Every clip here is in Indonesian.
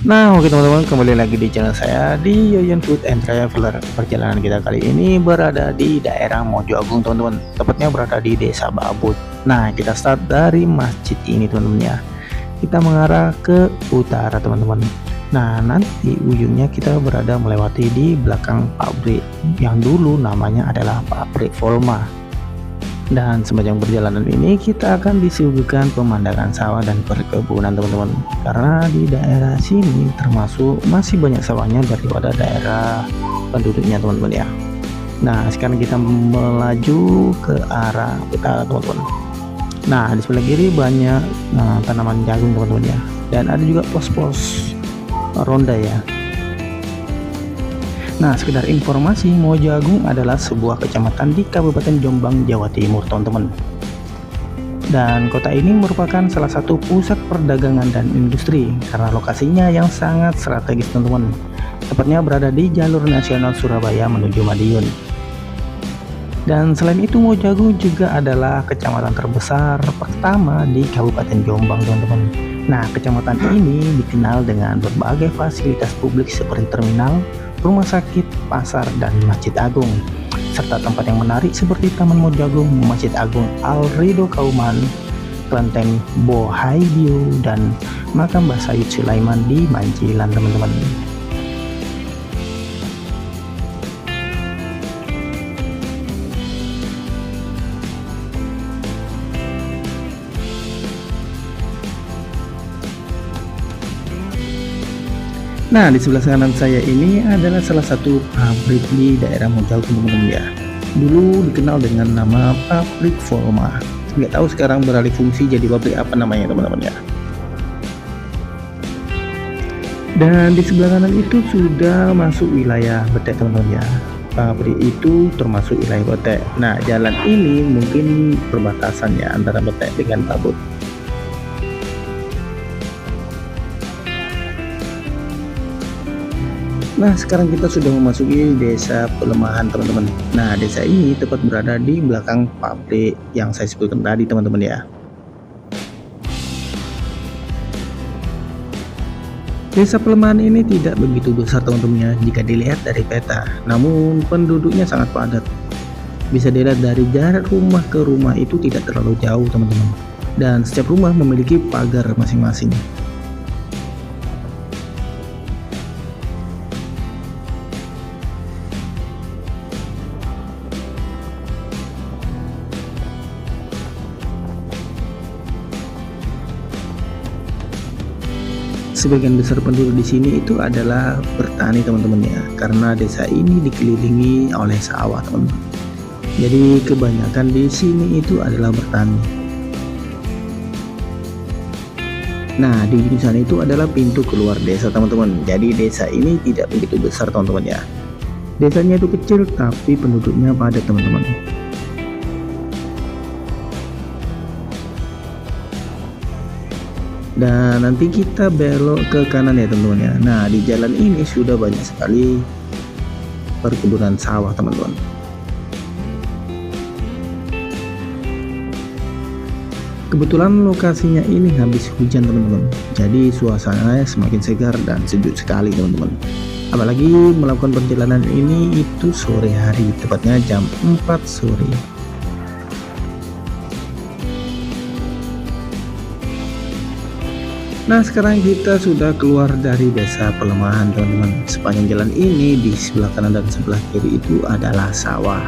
Nah, oke teman-teman, kembali lagi di channel saya di Yoyon Food and Traveler. Perjalanan kita kali ini berada di daerah Mojo Agung, teman-teman. Tepatnya berada di Desa Babut. Nah, kita start dari masjid ini, teman-teman ya. Kita mengarah ke utara, teman-teman. Nah, nanti ujungnya kita berada melewati di belakang pabrik yang dulu namanya adalah pabrik Volma. Dan sepanjang perjalanan ini kita akan disuguhkan pemandangan sawah dan perkebunan, teman-teman, karena di daerah sini termasuk masih banyak sawahnya daripada daerah penduduknya, teman-teman ya. Nah, sekarang kita melaju ke arah utara, teman-teman. Nah, di sebelah kiri banyak tanaman jagung, teman-teman ya, dan ada juga pos-pos ronda ya. Nah, sekedar informasi, Mojo Agung adalah sebuah kecamatan di Kabupaten Jombang, Jawa Timur, teman-teman. Dan kota ini merupakan salah satu pusat perdagangan dan industri karena lokasinya yang sangat strategis, teman-teman. Tepatnya berada di jalur nasional Surabaya menuju Madiun. Dan selain itu, Mojo Agung juga adalah kecamatan terbesar pertama di Kabupaten Jombang, teman-teman. Nah, kecamatan ini dikenal dengan berbagai fasilitas publik seperti terminal, rumah sakit, pasar, dan masjid agung, serta tempat yang menarik seperti Taman Mojo Agung, Masjid Agung Al Ridho Kauman, Kelenteng Bohaibio, dan makam Mbah Sayyid Sulaiman di Mancilan, teman-teman. Nah, di sebelah kanan saya ini adalah salah satu pabrik di daerah Mojo Agung, teman-teman ya. Dulu dikenal dengan nama pabrik Volma. Nggak tahu sekarang beralih fungsi jadi pabrik apa namanya, teman-teman ya. Dan di sebelah kanan itu sudah masuk wilayah Betek, teman-teman ya. Pabrik itu termasuk wilayah Betek. Nah, jalan ini mungkin perbatasannya antara Betek dengan Babut. Nah, sekarang kita sudah memasuki desa Pelemahan, teman-teman. Nah, desa ini tepat berada di belakang pabrik yang saya sebutkan tadi, teman-teman ya. Desa Pelemahan ini tidak begitu besar, teman-teman ya, jika dilihat dari peta. Namun penduduknya sangat padat. Bisa dilihat dari jarak rumah ke rumah itu tidak terlalu jauh, teman-teman. Dan setiap rumah memiliki pagar masing-masing. Sebagian besar penduduk di sini itu adalah bertani, teman-teman ya, karena desa ini dikelilingi oleh sawah, teman-teman. Jadi kebanyakan di sini itu adalah bertani. Nah, di sana itu adalah pintu keluar desa, teman-teman. Jadi desa ini tidak begitu besar, teman-teman ya. Desanya itu kecil tapi penduduknya padat, teman-teman. Dan nanti kita belok ke kanan ya, teman-teman ya. Nah, di jalan ini sudah banyak sekali perkebunan sawah, teman-teman. Kebetulan lokasinya ini habis hujan, teman-teman. Jadi suasananya semakin segar dan sejuk sekali, teman-teman. Apalagi melakukan perjalanan ini itu sore hari, tepatnya jam 4 sore. Nah, sekarang kita sudah keluar dari desa Pelemahan, teman-teman. Sepanjang jalan ini di sebelah kanan dan sebelah kiri itu adalah sawah.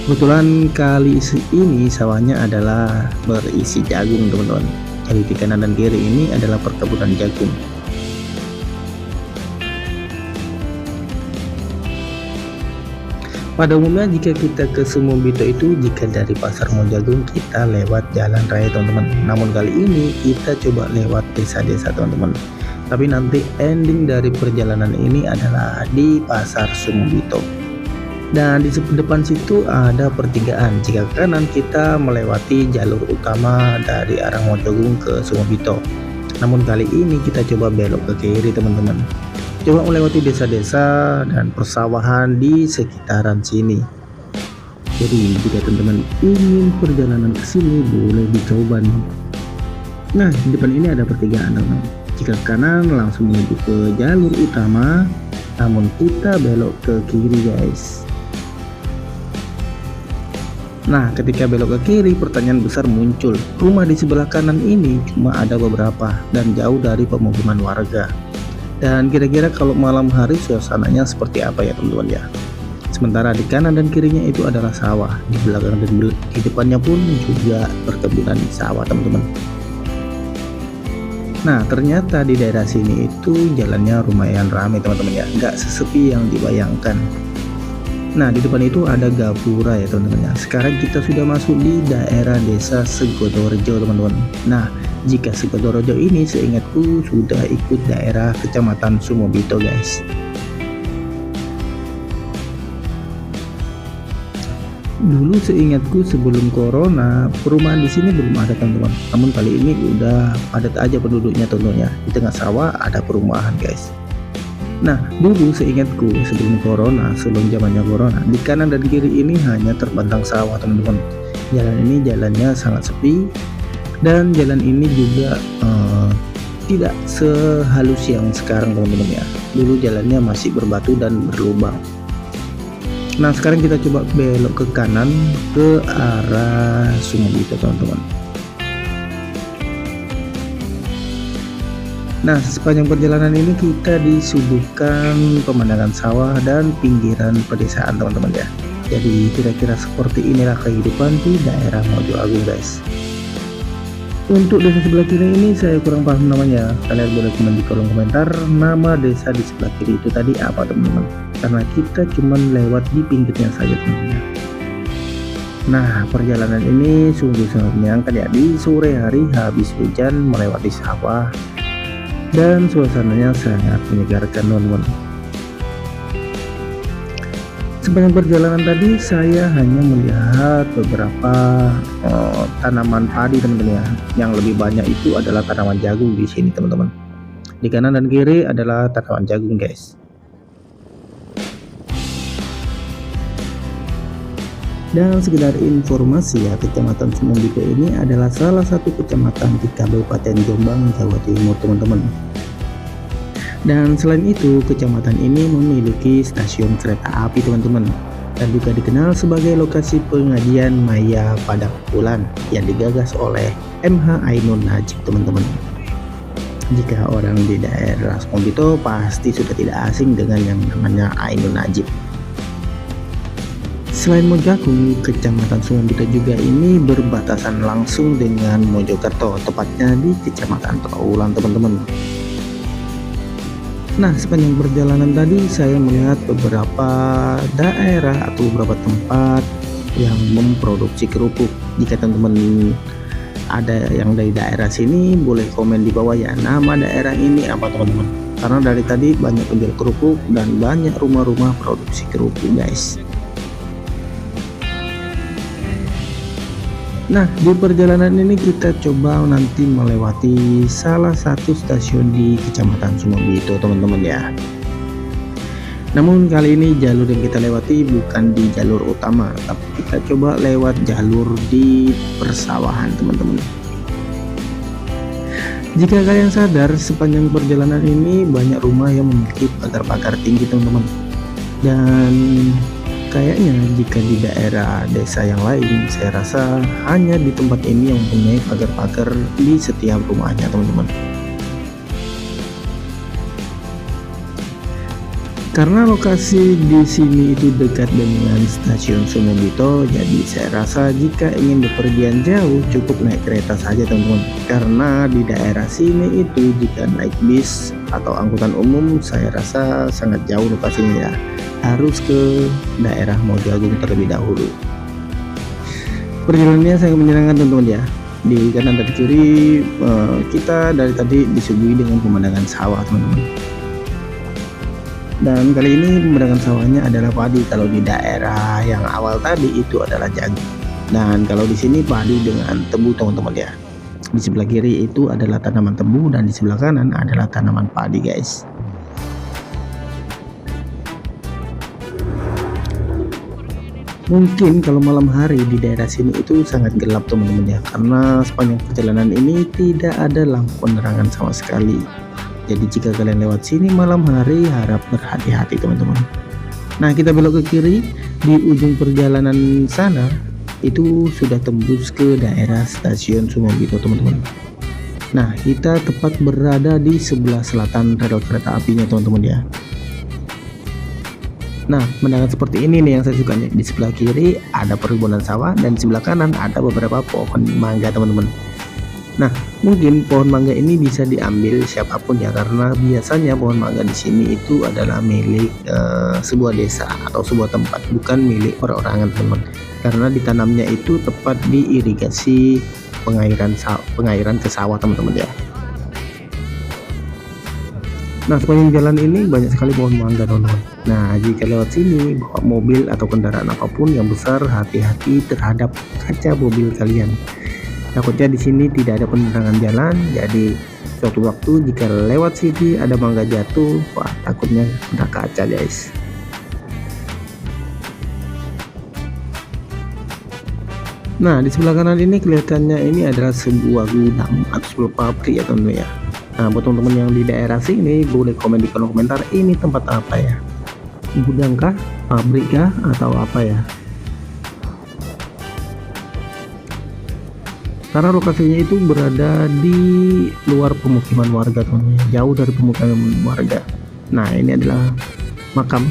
Kebetulan kali ini sawahnya adalah berisi jagung, teman-teman. Jadi di kanan dan kiri ini adalah perkebunan jagung. Pada umumnya jika kita ke Sumombito itu, jika dari Pasar Mojo Agung kita lewat jalan raya, teman-teman. Namun kali ini kita coba lewat desa-desa, teman-teman. Tapi nanti ending dari perjalanan ini adalah di Pasar Sumombito. Dan di depan situ ada pertigaan. Jika kanan kita melewati jalur utama dari arah Mojo Agung ke Sumombito. Namun kali ini kita coba belok ke kiri, teman-teman. Coba melewati desa-desa dan persawahan di sekitaran sini. Jadi jika teman-teman ingin perjalanan ke sini boleh dicoba nih. Nah, di depan ini ada pertigaan, teman-teman. Jika ke kanan langsung menuju ke jalur utama, namun kita belok ke kiri guys. Nah, ketika belok ke kiri, pertanyaan besar muncul. Rumah di sebelah kanan ini cuma ada beberapa dan jauh dari pemukiman warga. Dan kira-kira kalau malam hari suasananya seperti apa ya teman-teman ya. Sementara di kanan dan kirinya itu adalah sawah. Di belakang dan di depannya pun juga perkebunan sawah teman-teman. Nah, ternyata di daerah sini itu jalannya lumayan ramai teman-teman ya, nggak sesepi yang dibayangkan. Nah, di depan itu ada gapura ya teman-teman ya. Sekarang kita sudah masuk di daerah desa Segodorejo teman-teman. Nah, jika Segodorejo ini seingatku sudah ikut daerah kecamatan Sumobito guys. Dulu seingatku sebelum corona, perumahan di sini belum ada teman-teman. Namun kali ini udah padat aja penduduknya tentunya. Di tengah sawah ada perumahan guys. Nah, dulu seingatku sebelum corona, sebelum zamannya corona, di kanan dan kiri ini hanya terbentang sawah teman-teman. Jalan ini jalannya sangat sepi dan jalan ini juga tidak sehalus yang sekarang teman-teman ya. Dulu jalannya masih berbatu dan berlubang. Nah, sekarang kita coba belok ke kanan ke arah Sumobito teman-teman. Nah, sepanjang perjalanan ini kita disuguhkan pemandangan sawah dan pinggiran pedesaan teman-teman ya. Jadi kira-kira seperti inilah kehidupan di daerah Mojoagung guys. Untuk desa sebelah kiri ini saya kurang paham namanya. Kalian boleh komen di kolom komentar nama desa di sebelah kiri itu tadi apa teman-teman. Karena kita cuma lewat di pinggirnya saja teman-teman. Nah, perjalanan ini sungguh sangat menyenangkan ya, di sore hari habis hujan melewati sawah dan suasananya sangat menyegarkan teman-teman. Sepanjang perjalanan tadi saya hanya melihat beberapa tanaman padi teman-teman ya. Yang lebih banyak itu adalah tanaman jagung di sini teman-teman. Di kanan dan kiri adalah tanaman jagung guys. Dan sekedar informasi ya, Kecamatan Sumobito ini adalah salah satu kecamatan di Kabupaten Jombang, Jawa Timur teman-teman. Dan selain itu, kecamatan ini memiliki stasiun kereta api teman-teman, dan juga dikenal sebagai lokasi pengajian maya pada bulan yang digagas oleh MH Ainun Najib teman-teman. Jika orang di daerah Sumobito pasti sudah tidak asing dengan yang namanya Ainun Najib. Selain Mojoagung, Kecamatan Sumobito juga ini berbatasan langsung dengan Mojokerto, tepatnya di Kecamatan Trawulan teman-teman. Nah, sepanjang perjalanan tadi saya melihat beberapa daerah atau beberapa tempat yang memproduksi kerupuk. Jika teman-teman ada yang dari daerah sini, boleh komen di bawah ya, nama daerah ini apa teman-teman. Karena dari tadi banyak penjual kerupuk dan banyak rumah-rumah produksi kerupuk guys. Nah, di perjalanan ini kita coba nanti melewati salah satu stasiun di Kecamatan Sumobito teman-teman ya. Namun kali ini jalur yang kita lewati bukan di jalur utama, tapi kita coba lewat jalur di persawahan teman-teman. Jika kalian sadar, sepanjang perjalanan ini banyak rumah yang memiliki pagar-pagar tinggi teman-teman. Dan kayaknya jika di daerah desa yang lain, saya rasa hanya di tempat ini yang mempunyai pagar-pagar di setiap rumahnya teman-teman. Karena lokasi di sini itu dekat dengan stasiun Sumobito, jadi saya rasa jika ingin bepergian jauh cukup naik kereta saja teman-teman. Karena di daerah sini itu jika naik bis atau angkutan umum saya rasa sangat jauh lokasinya ya. Harus ke daerah Mojoagung terlebih dahulu. Perjalanannya sangat menyenangkan teman-teman ya. Di kanan dan kiri kita dari tadi disuguhi dengan pemandangan sawah teman-teman. Dan kali ini pemandangan sawahnya adalah padi. Kalau di daerah yang awal tadi itu adalah jagung. Dan kalau di sini padi dengan tebu teman-teman ya. Di sebelah kiri itu adalah tanaman tebu dan di sebelah kanan adalah tanaman padi guys. Mungkin kalau malam hari di daerah sini itu sangat gelap teman-teman ya, karena sepanjang perjalanan ini tidak ada lampu penerangan sama sekali. Jadi jika kalian lewat sini malam hari, harap berhati-hati teman-teman. Nah, kita belok ke kiri. Di ujung perjalanan sana itu sudah tembus ke daerah stasiun Sumobito teman-teman. Nah, kita tepat berada di sebelah selatan rel kereta apinya teman-teman ya. Nah, pemandangan seperti ini nih yang saya sukanya. Di sebelah kiri ada perkebunan sawah dan di sebelah kanan ada beberapa pohon mangga teman-teman. Nah, mungkin pohon mangga ini bisa diambil siapapun ya, karena biasanya pohon mangga di sini itu adalah milik sebuah desa atau sebuah tempat, bukan milik perorangan teman-teman. Karena ditanamnya itu tepat di irigasi pengairan ke sawah teman-teman ya. Nah, sepanjang jalan ini banyak sekali pohon mangga teman-teman. Nah, jika lewat sini bawa mobil atau kendaraan apapun yang besar, hati-hati terhadap kaca mobil kalian. Takutnya di sini tidak ada penerangan jalan, jadi suatu waktu jika lewat sini ada mangga jatuh, wah takutnya kena kaca guys. Nah, di sebelah kanan ini kelihatannya ini adalah sebuah gudang atau sebuah pabrik ya teman-teman ya. Nah, buat teman-teman yang di daerah sini boleh komen di kolom komentar, ini tempat apa ya? Gudang kah? Pabrik kah? Atau apa ya? Karena lokasinya itu berada di luar pemukiman warga teman-teman, jauh dari pemukiman warga. Nah, ini adalah makam,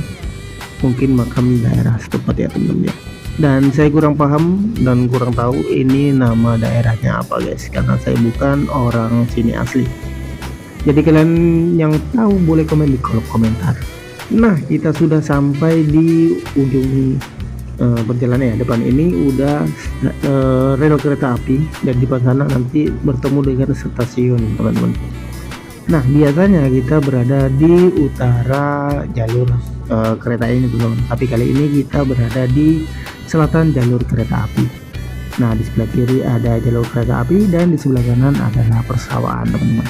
mungkin makam daerah setempat ya teman-teman ya. Dan saya kurang paham dan kurang tahu ini nama daerahnya apa guys, karena saya bukan orang sini asli. Jadi kalian yang tahu boleh komen di kolom komentar. Nah, kita sudah sampai di ujung perjalanan ya. Depan ini udah rel kereta api dan di depan sana nanti bertemu dengan stasiun teman-teman. Nah, biasanya kita berada di utara jalur kereta ini teman-teman, tapi kali ini kita berada di selatan jalur kereta api. Nah, di sebelah kiri ada jalur kereta api dan di sebelah kanan adalah persawahan teman-teman.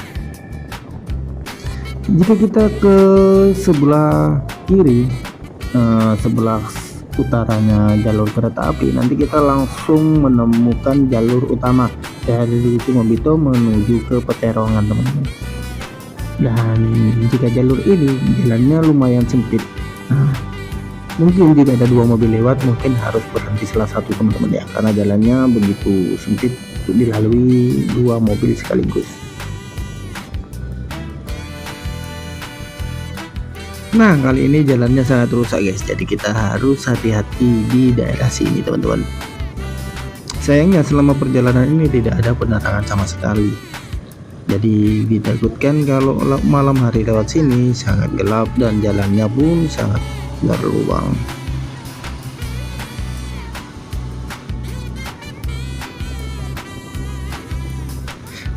Jika kita ke sebelah kiri, sebelah utaranya jalur kereta api, nanti kita langsung menemukan jalur utama dari Sumobito menuju ke Peterongan teman-teman. Dan jika jalur ini jalannya lumayan sempit, nah, mungkin jika ada dua mobil lewat mungkin harus berhenti salah satu teman-teman ya, karena jalannya begitu sempit untuk dilalui dua mobil sekaligus. Nah, kali ini jalannya sangat rusak guys, jadi kita harus hati-hati di daerah sini teman-teman. Sayangnya selama perjalanan ini tidak ada penerangan sama sekali, jadi ditakutkan kalau malam hari lewat sini sangat gelap dan jalannya pun sangat berlubang.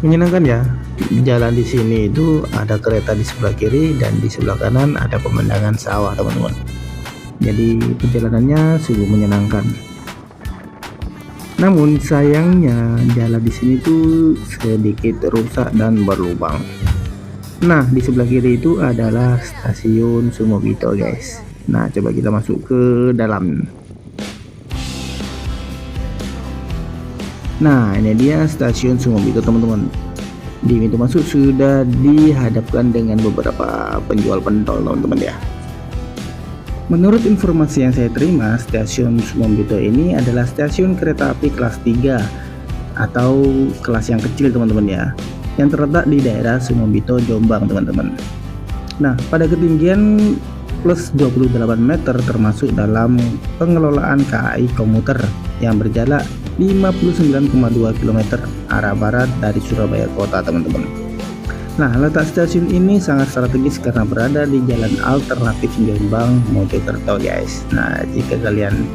Menyenangkan ya, jalan di sini itu ada kereta di sebelah kiri dan di sebelah kanan ada pemandangan sawah teman-teman. Jadi perjalanannya sungguh menyenangkan. Namun sayangnya jalan di sini tuh sedikit rusak dan berlubang. Nah, di sebelah kiri itu adalah stasiun Sumobito guys. Nah, coba kita masuk ke dalam. Nah, ini dia stasiun Sumobito teman-teman. Di pintu masuk sudah dihadapkan dengan beberapa penjual pentol teman-teman ya. Menurut informasi yang saya terima, stasiun Sumobito ini adalah stasiun kereta api kelas 3 atau kelas yang kecil teman-teman ya, yang terletak di daerah Sumobito, Jombang teman-teman. Nah, pada ketinggian plus 28 meter termasuk dalam pengelolaan KAI komuter yang berjarak 59,2 km arah barat dari Surabaya kota teman-teman. Nah, letak stasiun ini sangat strategis karena berada di jalan alternatif Jombang Mojokerto guys. Nah, jika kalian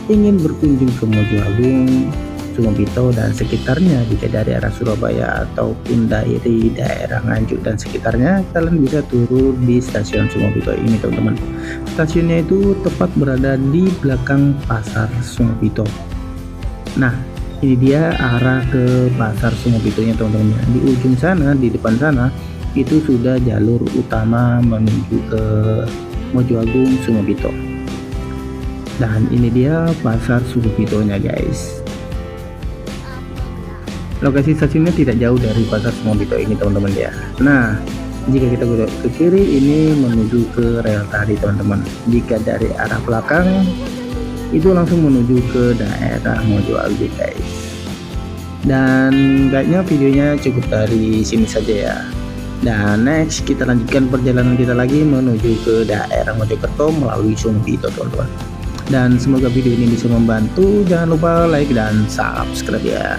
ingin berkunjung ke Mojoagung, Sumobito dan sekitarnya, jika dari arah Surabaya ataupun dari daerah Nganjuk dan sekitarnya, kalian bisa turun di stasiun Sumobito ini teman-teman. Stasiunnya itu tepat berada di belakang pasar Sumobito. Nah, ini dia arah ke pasar Sumobitonya teman-teman. Di ujung sana, di depan sana itu sudah jalur utama menuju ke Mojoagung Sumobito. Dan ini dia pasar Sumobitonya guys. Lokasi stasiunnya tidak jauh dari pasar Sumobito ini teman-teman ya. Nah, Jika kita belok ke kiri, ini menuju ke rel tadi teman-teman. Jika dari arah belakang, itu langsung menuju ke daerah Mojoagung guys. Dan kayaknya videonya cukup dari sini saja ya. Dan next kita lanjutkan perjalanan kita lagi menuju ke daerah Mojokerto melalui Sumbito teman-teman. Dan semoga video ini bisa membantu. Jangan lupa like dan subscribe ya.